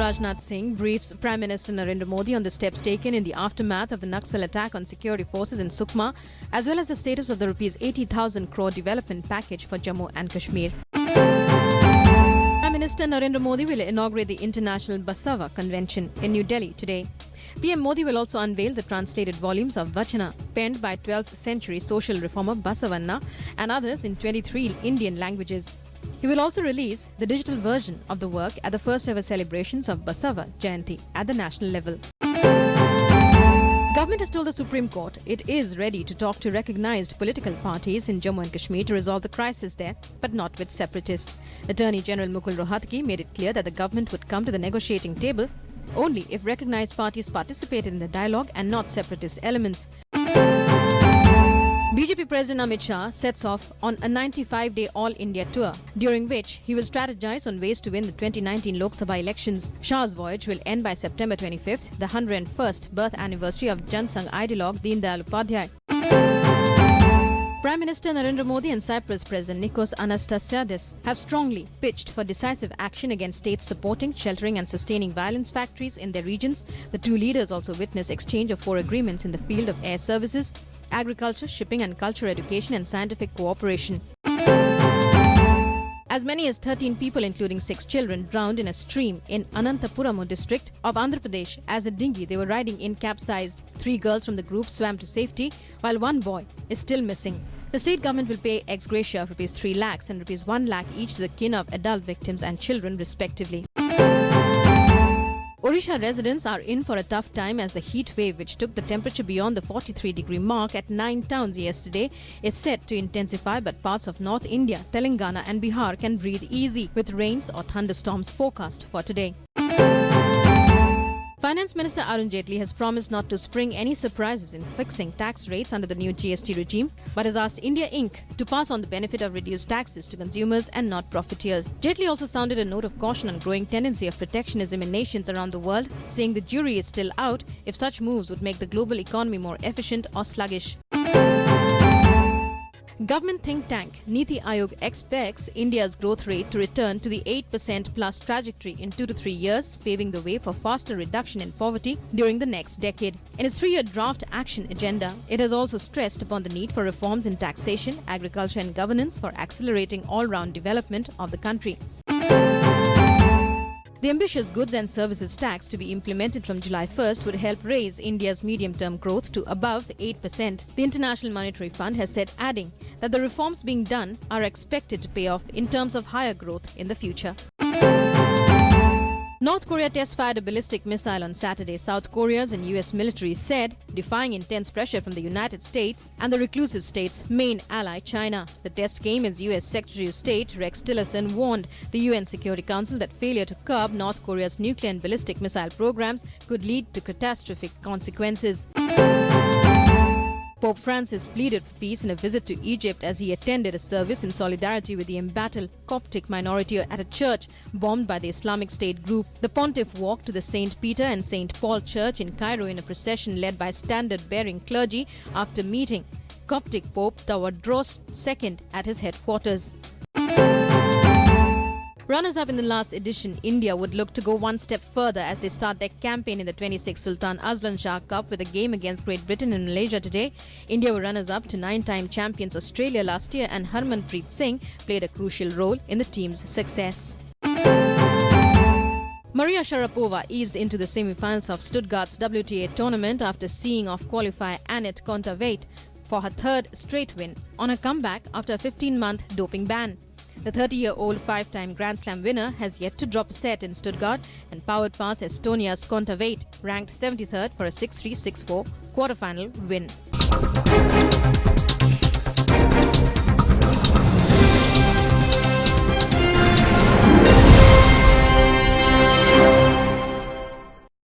Rajnath Singh briefs Prime Minister Narendra Modi on the steps taken in the aftermath of the Naxal attack on security forces in Sukma, as well as the status of the Rs 80,000 crore development package for Jammu and Kashmir. Prime Minister Narendra Modi will inaugurate the International BASAVA Convention in New Delhi today. PM Modi will also unveil the translated volumes of Vachana, penned by 12th century social reformer Basavanna and others in 23 Indian languages. He will also release the digital version of the work at the first ever celebrations of Basava Jayanti at the national level. Government has told the Supreme Court it is ready to talk to recognized political parties in Jammu and Kashmir to resolve the crisis there, but not with separatists. Attorney General Mukul Rohatgi made it clear that the government would come to the negotiating table only if recognized parties participated in the dialogue and not separatist elements. BJP President Amit Shah sets off on a 95-day All-India tour, during which he will strategize on ways to win the 2019 Lok Sabha elections. Shah's voyage will end by September 25th, the 101st birth anniversary of Jan Sangh ideologue Deen Dayal Upadhyay. Prime Minister Narendra Modi and Cyprus President Nikos Anastasiadis have strongly pitched for decisive action against states supporting, sheltering and sustaining violence factories in their regions. The two leaders also witnessed exchange of 4 agreements in the field of air services, agriculture, shipping and culture education and scientific cooperation. As many as 13 people, including 6 children, drowned in a stream in Anantapuramu district of Andhra Pradesh as a dinghy they were riding in capsized. 3 girls from the group swam to safety, while 1 boy is still missing. The state government will pay ex gratia of Rs 3 lakhs and Rs 1 lakh each to the kin of adult victims and children respectively. Odisha residents are in for a tough time as the heat wave, which took the temperature beyond the 43-degree mark at 9 towns yesterday, is set to intensify, but parts of North India, Telangana and Bihar can breathe easy with rains or thunderstorms forecast for today. Finance Minister Arun Jaitley has promised not to spring any surprises in fixing tax rates under the new GST regime, but has asked India Inc. to pass on the benefit of reduced taxes to consumers and not profiteers. Jaitley also sounded a note of caution on growing tendency of protectionism in nations around the world, saying the jury is still out if such moves would make the global economy more efficient or sluggish. Government think tank Niti Aayog expects India's growth rate to return to the 8% plus trajectory in 2 to 3 years, paving the way for faster reduction in poverty during the next decade. In its 3-year draft action agenda, it has also stressed upon the need for reforms in taxation, agriculture and governance for accelerating all-round development of the country. The ambitious goods and services tax to be implemented from July 1st would help raise India's medium-term growth to above 8%. The International Monetary Fund has said, adding that the reforms being done are expected to pay off in terms of higher growth in the future. North Korea test-fired a ballistic missile on Saturday, South Korea's and US military said, defying intense pressure from the United States and the reclusive state's main ally, China. The test came as US Secretary of State Rex Tillerson warned the UN Security Council that failure to curb North Korea's nuclear and ballistic missile programs could lead to catastrophic consequences. Pope Francis pleaded for peace in a visit to Egypt as he attended a service in solidarity with the embattled Coptic minority at a church bombed by the Islamic State group. The pontiff walked to the St. Peter and St. Paul Church in Cairo in a procession led by standard-bearing clergy after meeting Coptic Pope Tawadros II at his headquarters. Runners-up in the last edition, India would look to go one step further as they start their campaign in the 26th Sultan Azlan Shah Cup with a game against Great Britain and Malaysia today. India were runners-up to 9-time champions Australia last year, and Harmanpreet Singh played a crucial role in the team's success. Maria Sharapova eased into the semi-finals of Stuttgart's WTA tournament after seeing off qualifier Anett Kontaveit for her 3rd straight win on a comeback after a 15-month doping ban. The 30-year-old 5-time Grand Slam winner has yet to drop a set in Stuttgart and powered past Estonia's Kontaveit, ranked 73rd for a 6-3, 6-4 quarterfinal win.